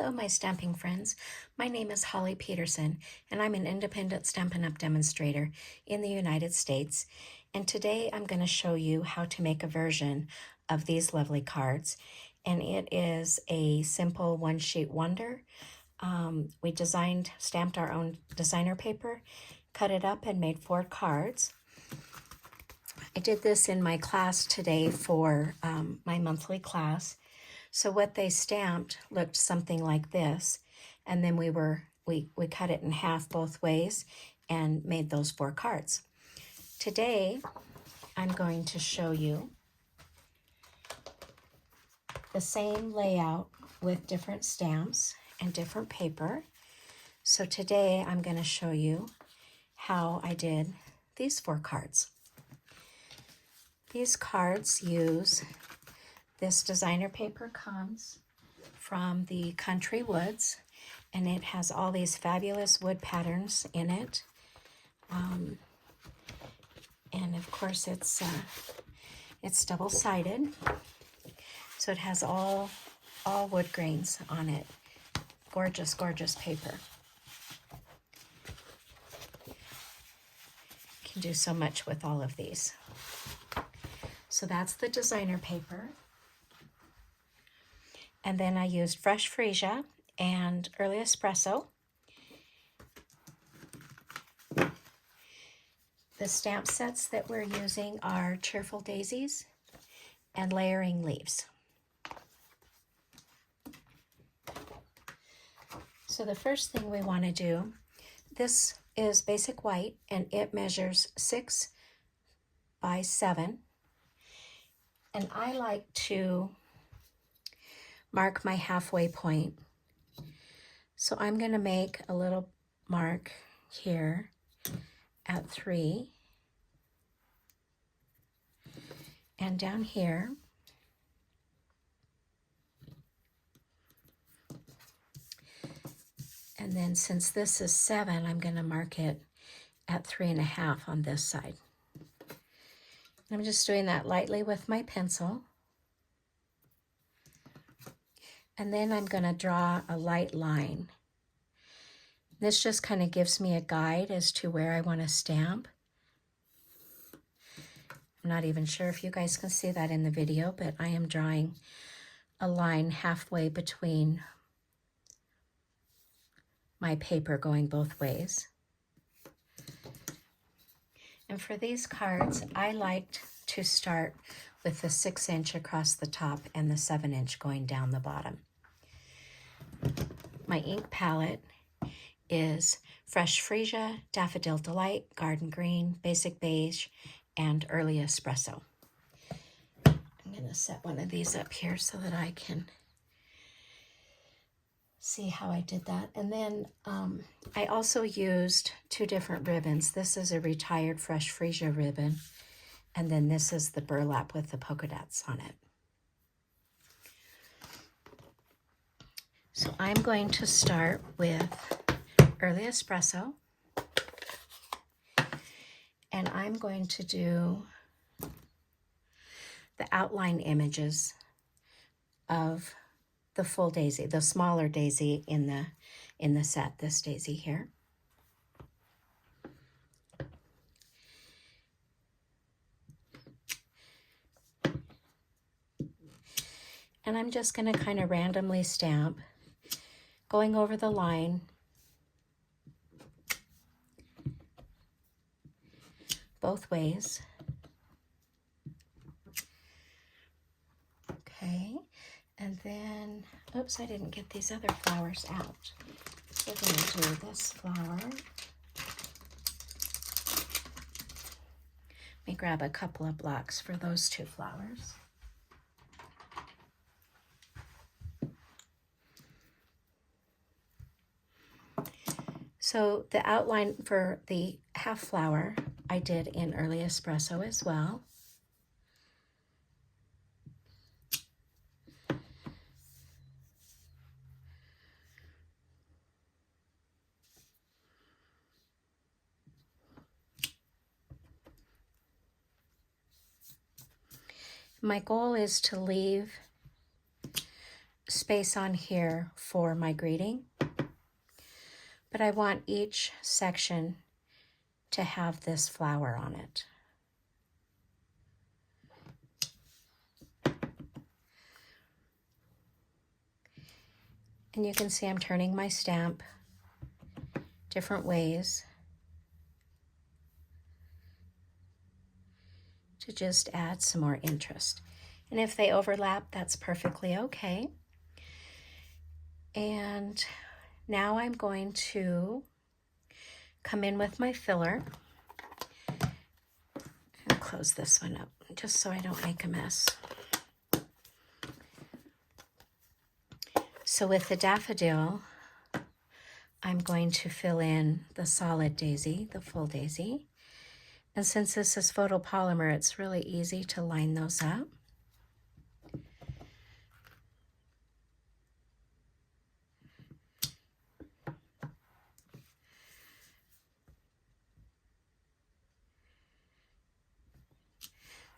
Hello, my stamping friends. My name is Holly Peterson, and I'm an independent Stampin' Up! Demonstrator in the United States. And today I'm going to show you how to make a version of these lovely cards. And it is a simple one-sheet wonder. We stamped our own designer paper, cut it up, and made 4 cards. I did this in my class today for my monthly class. So what they stamped looked something like this, and then we cut it in half both ways and made those 4 cards. Today, I'm going to show you the same layout with different stamps and different paper. So today, I'm going to show you how I did these 4 cards. These cards use this designer paper comes from the Country Woods, and it has all these fabulous wood patterns in it. And of course it's double-sided, so it has all wood grains on it. Gorgeous, gorgeous paper. Can do so much with all of these. So that's the designer paper. And then I used fresh Freesia and early Espresso. The stamp sets that we're using are Cheerful Daisies and Layering Leaves. So the first thing we want to do, this is basic white and it measures 6 by 7. And I like to mark my halfway point. So I'm going to make a little mark here at 3 and down here. And then since this is 7, I'm going to mark it at 3.5 on this side. I'm just doing that lightly with my pencil. And then I'm going to draw a light line. This just kind of gives me a guide as to where I want to stamp. I'm not even sure if you guys can see that in the video, but I am drawing a line halfway between my paper going both ways. And for these cards, I liked to start with the 6-inch across the top and the 7-inch going down the bottom. My ink palette is Fresh Freesia, Daffodil Delight, Garden Green, Basic Beige, and Early Espresso. I'm going to set one of these up here so that I can see how I did that. And then I also used 2 different ribbons. This is a retired Fresh Freesia ribbon, and then this is the burlap with the polka dots on it. So I'm going to start with Early Espresso, and I'm going to do the outline images of the full daisy, the smaller daisy in the set, this daisy here. And I'm just going to kind of randomly stamp, going over the line, both ways. Okay, and then, oops, I didn't get these other flowers out. We're going to do this flower. Let me grab a couple of blocks for those 2 flowers. So the outline for the half flower I did in Early Espresso as well. My goal is to leave space on here for my greeting, but I want each section to have this flower on it. And you can see I'm turning my stamp different ways to just add some more interest. And if they overlap, that's perfectly okay. And now I'm going to come in with my filler and close this one up just so I don't make a mess. So with the daffodil, I'm going to fill in the solid daisy, the full daisy. And since this is photopolymer, it's really easy to line those up.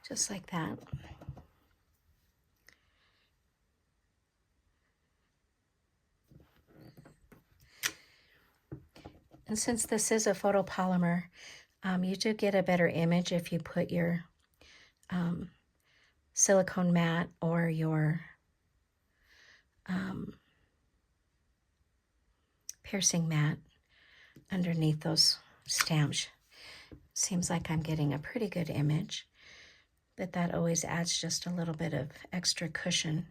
Just like that. And since this is a photopolymer, you do get a better image if you put your silicone mat or your piercing mat underneath those stamps. Seems like I'm getting a pretty good image, but that always adds just a little bit of extra cushion.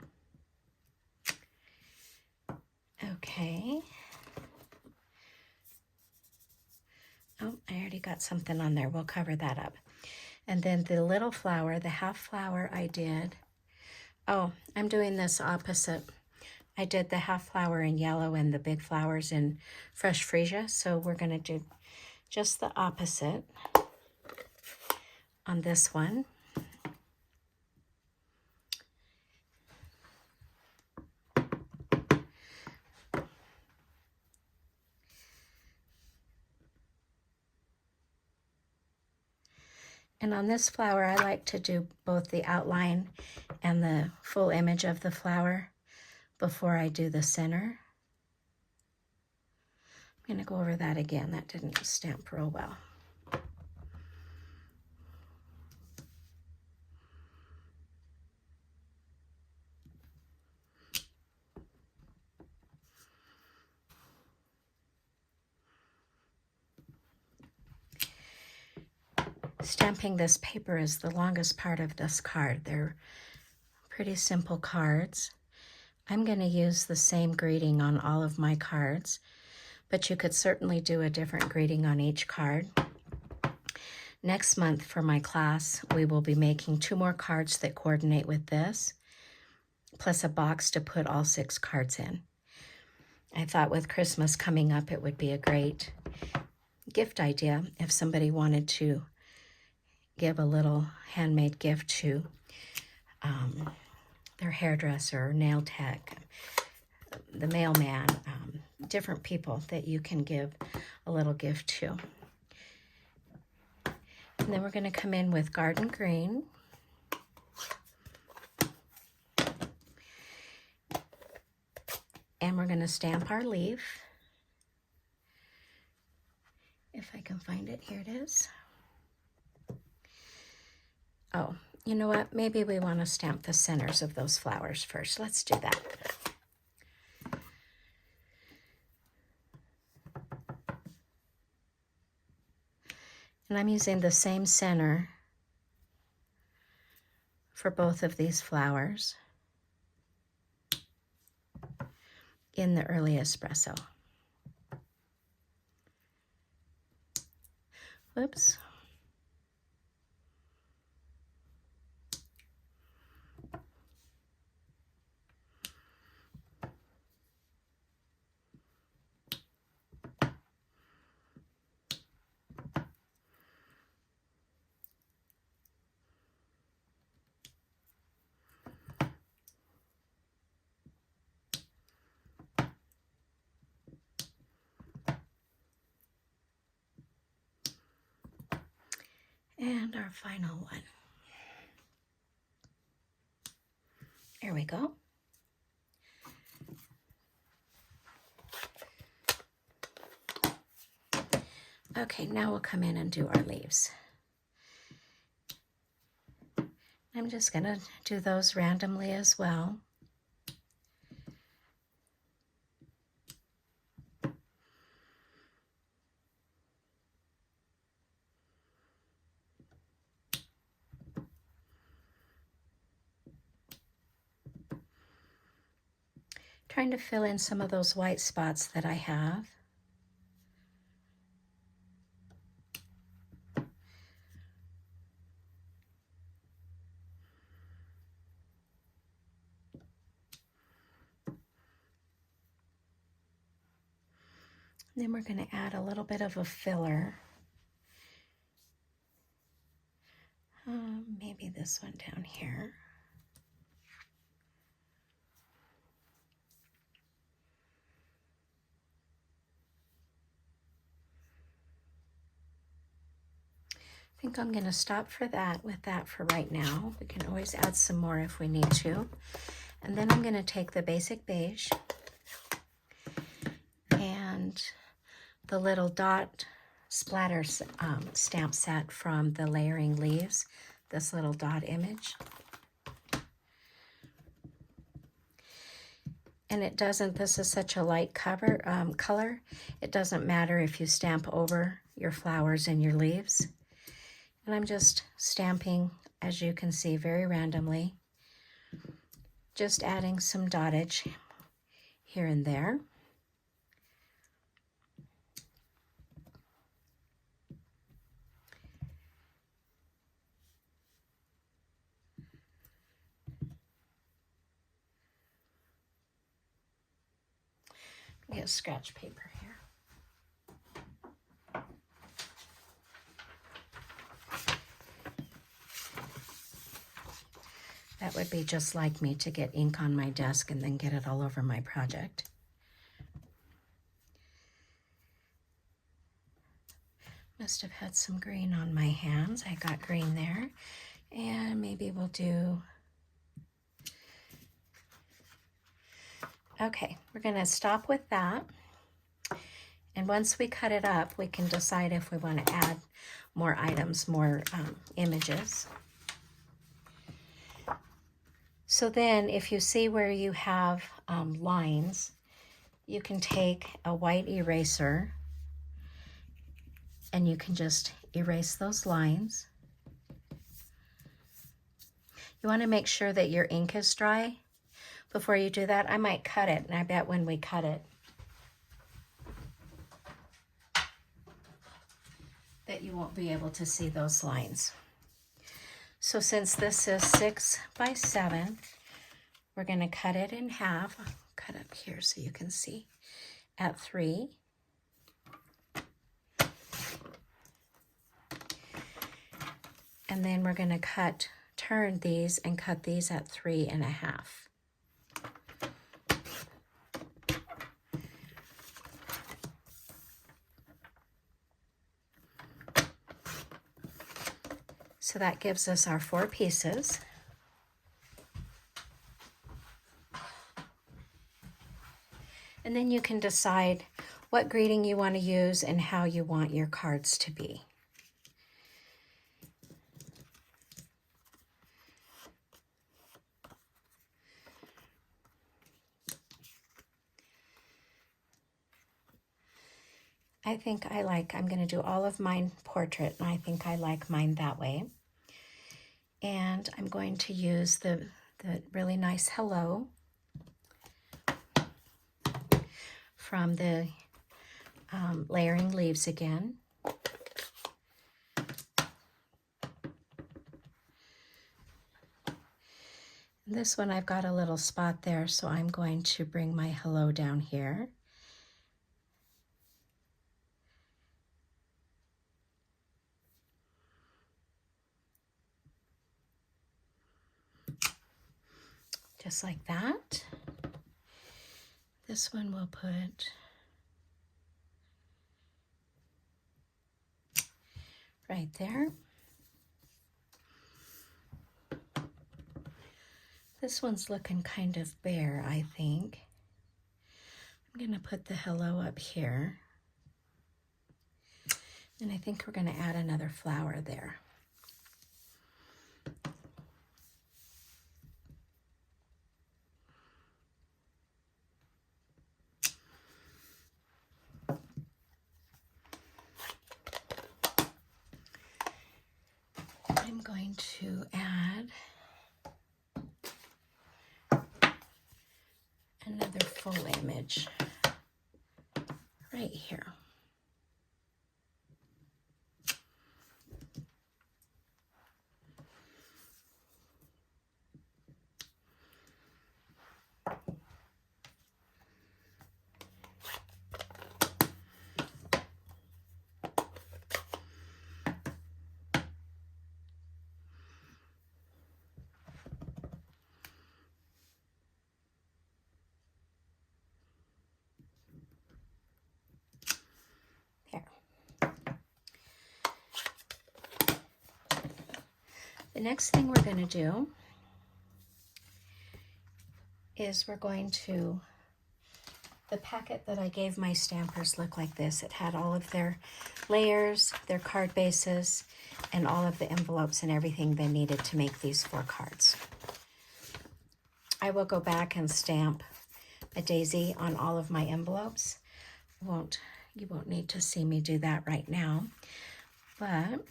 Okay. Oh, I already got something on there. We'll cover that up. And then the little flower, the half flower I did. Oh, I'm doing this opposite. I did the half flower in yellow and the big flowers in fresh freesia. So we're going to do just the opposite on this one. And on this flower, I like to do both the outline and the full image of the flower before I do the center. I'm going to go over that again. That didn't stamp real well. Stamping this paper is the longest part of this card. They're pretty simple cards. I'm going to use the same greeting on all of my cards, but you could certainly do a different greeting on each card. Next month for my class, we will be making 2 more cards that coordinate with this, plus a box to put all 6 cards in. I thought with Christmas coming up, it would be a great gift idea if somebody wanted to give a little handmade gift to their hairdresser, nail tech, the mailman, different people that you can give a little gift to. And then we're going to come in with garden green. And we're going to stamp our leaf. If I can find it, here it is. Oh, you know what? Maybe we want to stamp the centers of those flowers first. Let's do that. And I'm using the same center for both of these flowers in the early espresso. Whoops. And our final one. There we go. Okay, now we'll come in and do our leaves. I'm just going to do those randomly as well. Trying to fill in some of those white spots that I have. And then we're going to add a little bit of a filler. Maybe this one down here. I think I'm going to stop with that for right now. We can always add some more if we need to. And then I'm going to take the basic beige and the little dot splatter stamp set from the Layering Leaves, this little dot image. And it doesn't, this is such a light color, it doesn't matter if you stamp over your flowers and your leaves. And I'm just stamping, as you can see, very randomly, just adding some dottage here and there. Get scratch paper here. That would be just like me to get ink on my desk and then get it all over my project. Must have had some green on my hands. I got green there. And maybe we'll do... Okay, we're going to stop with that. And once we cut it up, we can decide if we want to add more items, more images. So then if you see where you have lines, you can take a white eraser and you can just erase those lines. You want to make sure that your ink is dry before you do that. I might cut it, and I bet when we cut it that you won't be able to see those lines. So since this is 6 by 7, we're going to cut it in half. I'll cut up here so you can see at 3. And then we're going to turn these and cut these at 3.5. So that gives us our 4 pieces. And then you can decide what greeting you want to use and how you want your cards to be. I'm going to do all of mine portrait, and I think I like mine that way. And I'm going to use the really nice hello from the Layering Leaves again. This one I've got a little spot there, so I'm going to bring my hello down here. Just like that. This one we'll put right there. This one's looking kind of bare, I think. I'm going to put the hello up here. And I think we're going to add another flower there. I'm going to add another full image right here. The next thing we're going to do is we're going to, the packet that I gave my stampers looked like this. It had all of their layers, their card bases, and all of the envelopes and everything they needed to make these 4 cards. I will go back and stamp a daisy on all of my envelopes. You won't need to see me do that right now, but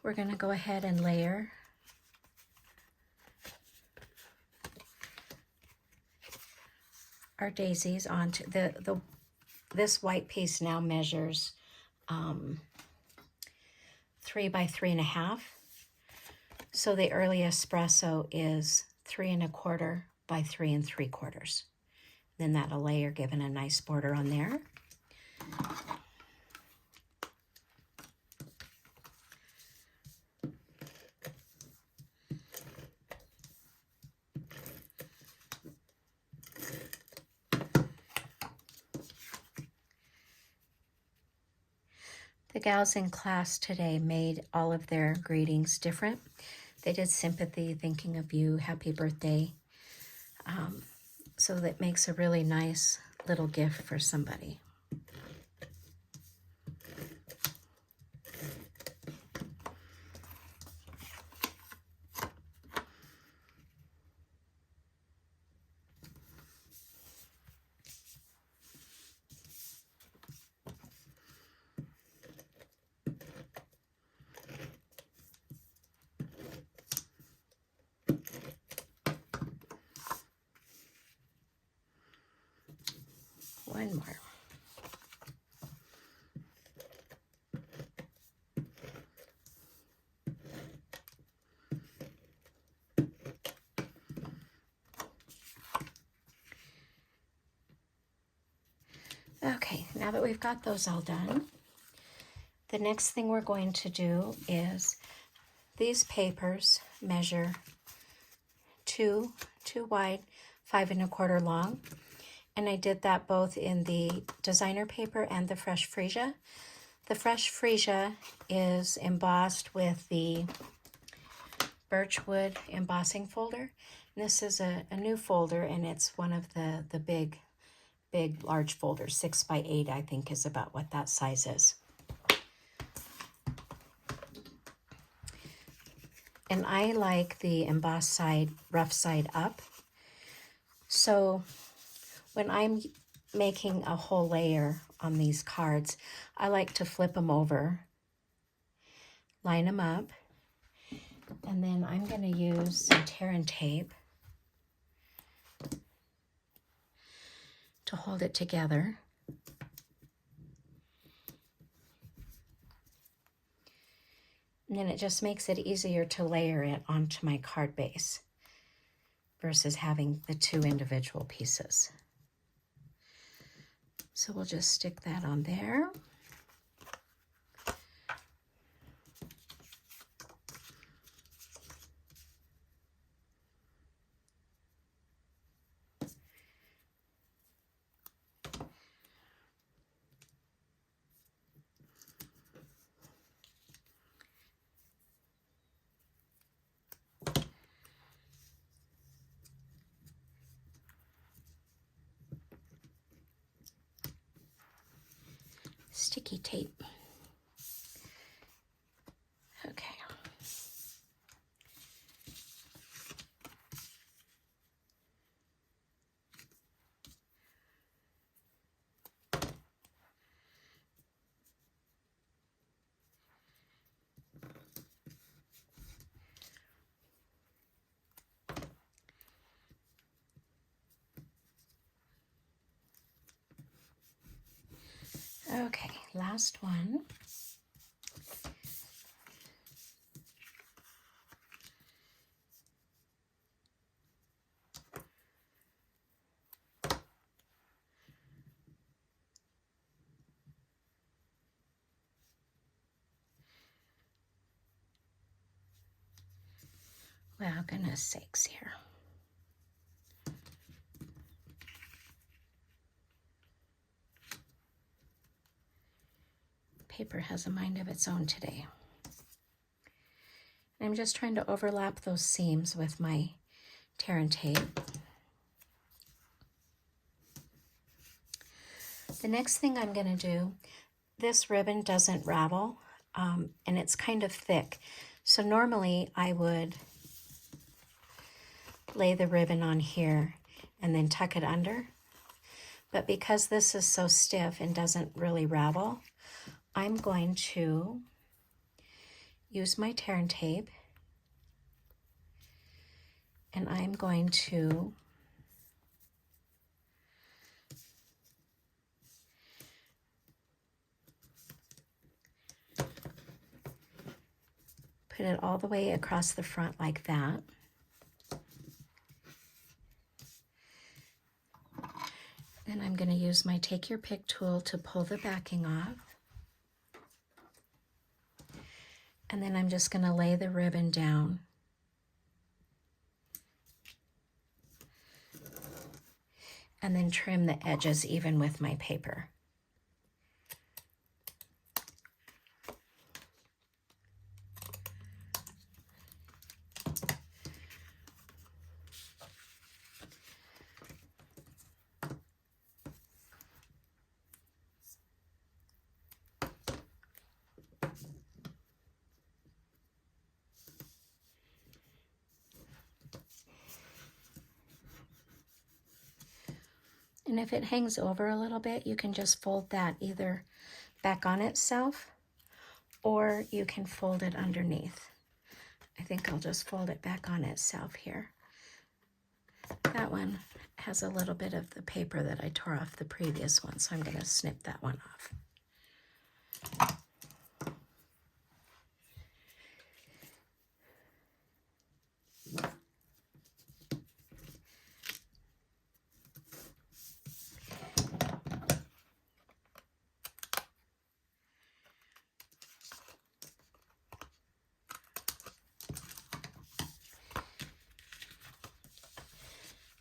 we're going to go ahead and layer our daisies onto this white piece. Now measures 3 by 3.5. So the early espresso is 3 1/4 by 3 3/4. Then that'll layer, giving a nice border on there. The gals in class today made all of their greetings different. They did sympathy, thinking of you, happy birthday. So that makes a really nice little gift for somebody. One more. Okay, now that we've got those all done, the next thing we're going to do is these papers measure 2 wide, 5 1/4 long. And I did that both in the designer paper and the fresh Freesia. The fresh Freesia is embossed with the birchwood embossing folder. And this is a new folder, and it's one of the big large folders. 6 by 8, I think, is about what that size is. And I like the embossed side, rough side up. So when I'm making a whole layer on these cards, I like to flip them over, line them up, and then I'm going to use some tear and tape to hold it together. And then it just makes it easier to layer it onto my card base versus having the 2 individual pieces. So we'll just stick that on there. sticky tape. Okay. Okay, last one. Well, goodness sakes here. Paper has a mind of its own today. I'm just trying to overlap those seams with my tear and tape. The next thing I'm going to do, this ribbon doesn't ravel, and it's kind of thick. So normally I would lay the ribbon on here and then tuck it under. But because this is so stiff and doesn't really ravel, I'm going to use my tear and tape, and I'm going to put it all the way across the front like that. Then I'm going to use my Take Your Pick tool to pull the backing off. And then I'm just going to lay the ribbon down. And then trim the edges even with my paper. And if it hangs over a little bit, you can just fold that either back on itself or you can fold it underneath. I think I'll just fold it back on itself here. That one has a little bit of the paper that I tore off the previous one, so I'm going to snip that one off.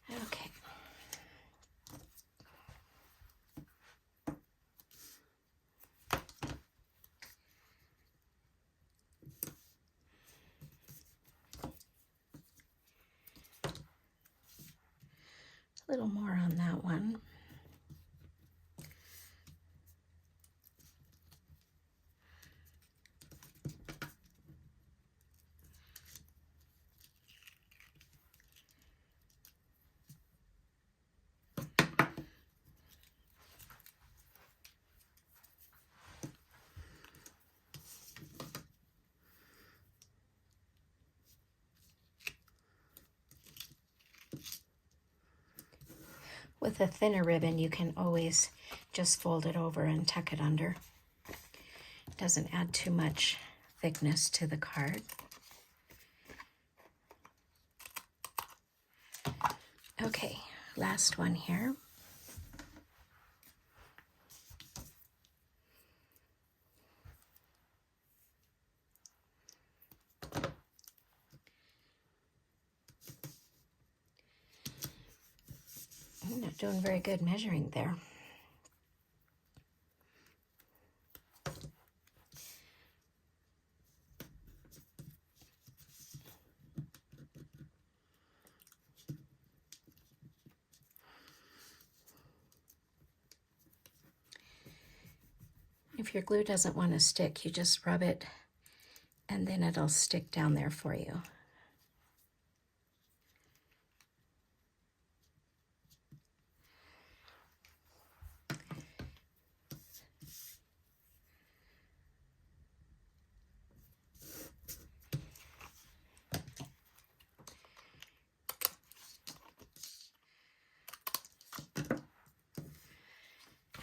Okay. A little more on that one. With a thinner ribbon, you can always just fold it over and tuck it under. It doesn't add too much thickness to the card. Okay, last one here. I'm not doing very good measuring there. If your glue doesn't want to stick, you just rub it and then it'll stick down there for you.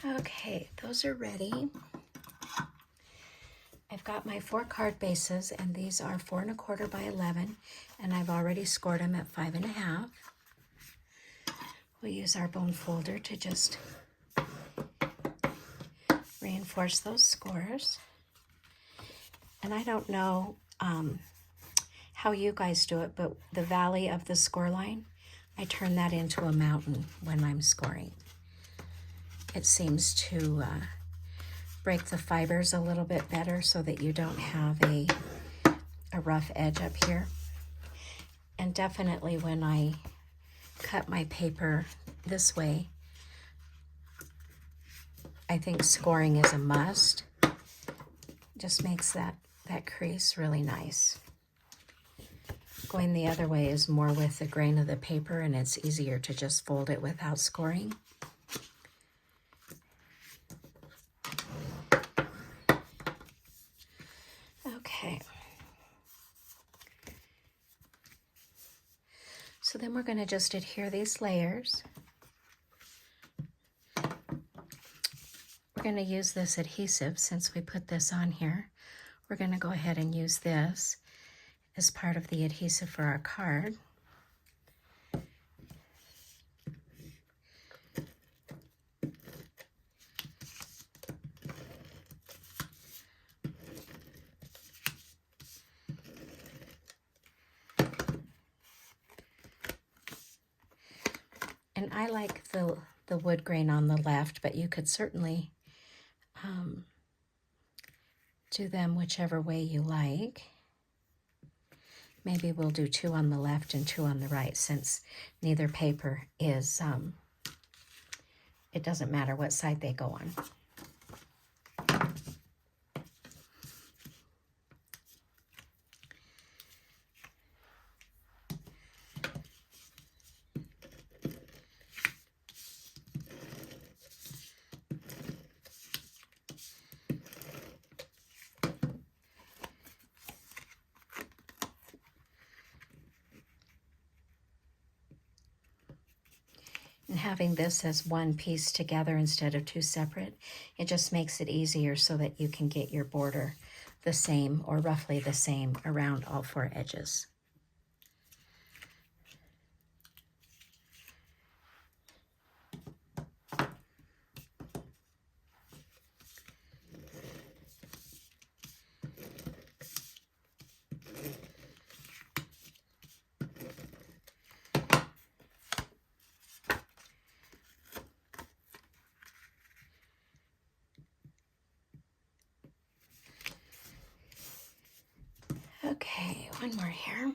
Okay, those are ready. I've got my 4 card bases, and these are 4 1/4 by 11, and I've already scored them at 5 1/2. We'll use our bone folder to just reinforce those scores. And I don't know how you guys do it, but the valley of the score line, I turn that into a mountain when I'm scoring. It seems to break the fibers a little bit better so that you don't have a rough edge up here. And definitely when I cut my paper this way, I think scoring is a must. Just makes that crease really nice. Going the other way is more with the grain of the paper, and it's easier to just fold it without scoring. Okay. So then we're going to just adhere these layers. We're going to use this adhesive since we put this on here. We're going to go ahead and use this as part of the adhesive for our card. And I like the wood grain on the left, but you could certainly do them whichever way you like. Maybe we'll do 2 on the left and 2 on the right, since neither paper is, it doesn't matter what side they go on. And having this as one piece together instead of 2 separate, it just makes it easier so that you can get your border the same or roughly the same around all 4 edges. Okay, one more here.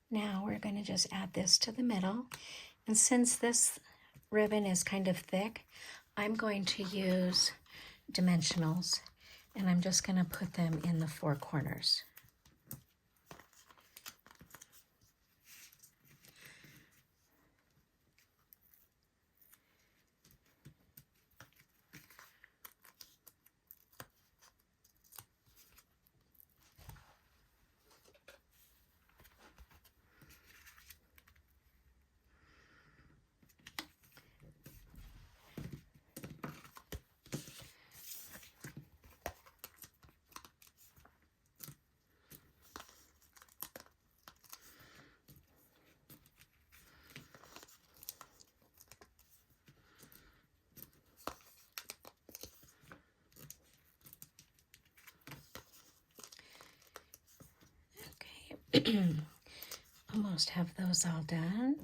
Now we're going to just add this to the middle. And since this ribbon is kind of thick, I'm going to use dimensionals, and I'm just going to put them in the 4 corners. Almost have those all done.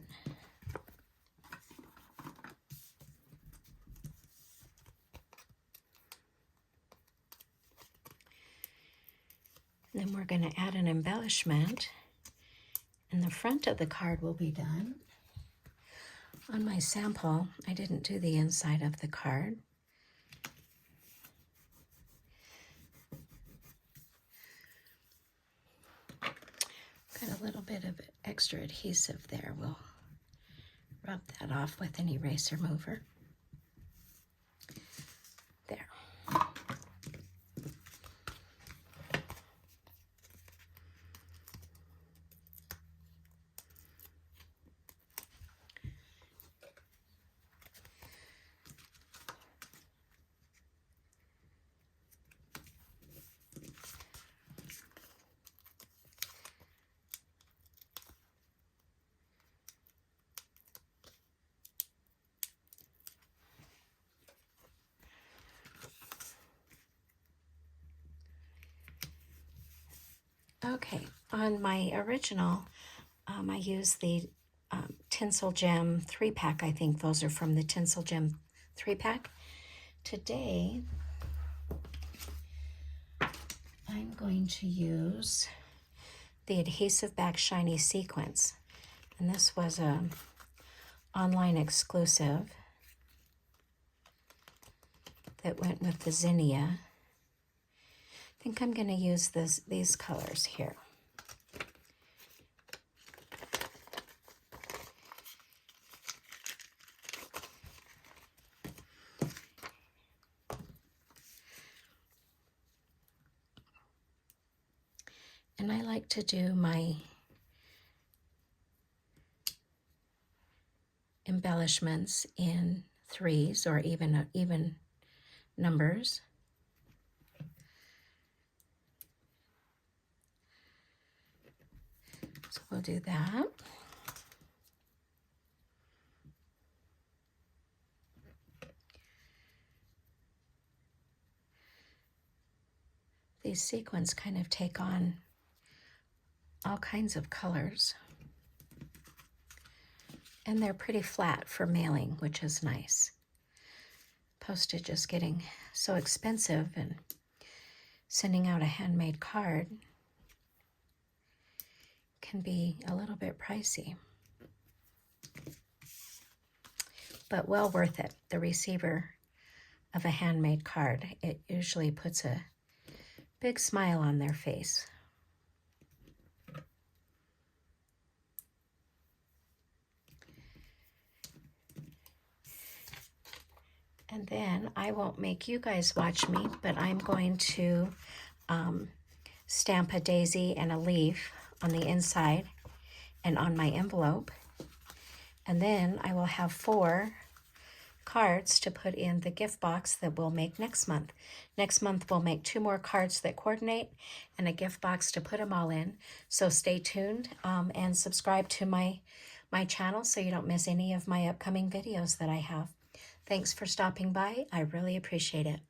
Then we're going to add an embellishment, and the front of the card will be done. On my sample, I didn't do the inside of the card. Got a little bit of extra adhesive there. We'll rub that off with an eraser mover. There. Okay, on my original, I used the Tinsel Gem 3-pack. I think those are from the Tinsel Gem 3-pack. Today, I'm going to use the Adhesive Back Shiny Sequence. And this was a online exclusive that went with the zinnia. I think I'm going to use these colors here. And I like to do my embellishments in threes or even numbers. So we'll do that. These sequins kind of take on all kinds of colors. And they're pretty flat for mailing, which is nice. Postage is getting so expensive, and sending out a handmade card can be a little bit pricey, but well worth it. The receiver of a handmade card, it usually puts a big smile on their face. And then I won't make you guys watch me, but I'm going to stamp a daisy and a leaf on the inside and on my envelope. And then I will have 4 cards to put in the gift box that we'll make next month. Next month we'll make 2 more cards that coordinate and a gift box to put them all in. So stay tuned and subscribe to my channel so you don't miss any of my upcoming videos that I have. Thanks for stopping by. I really appreciate it.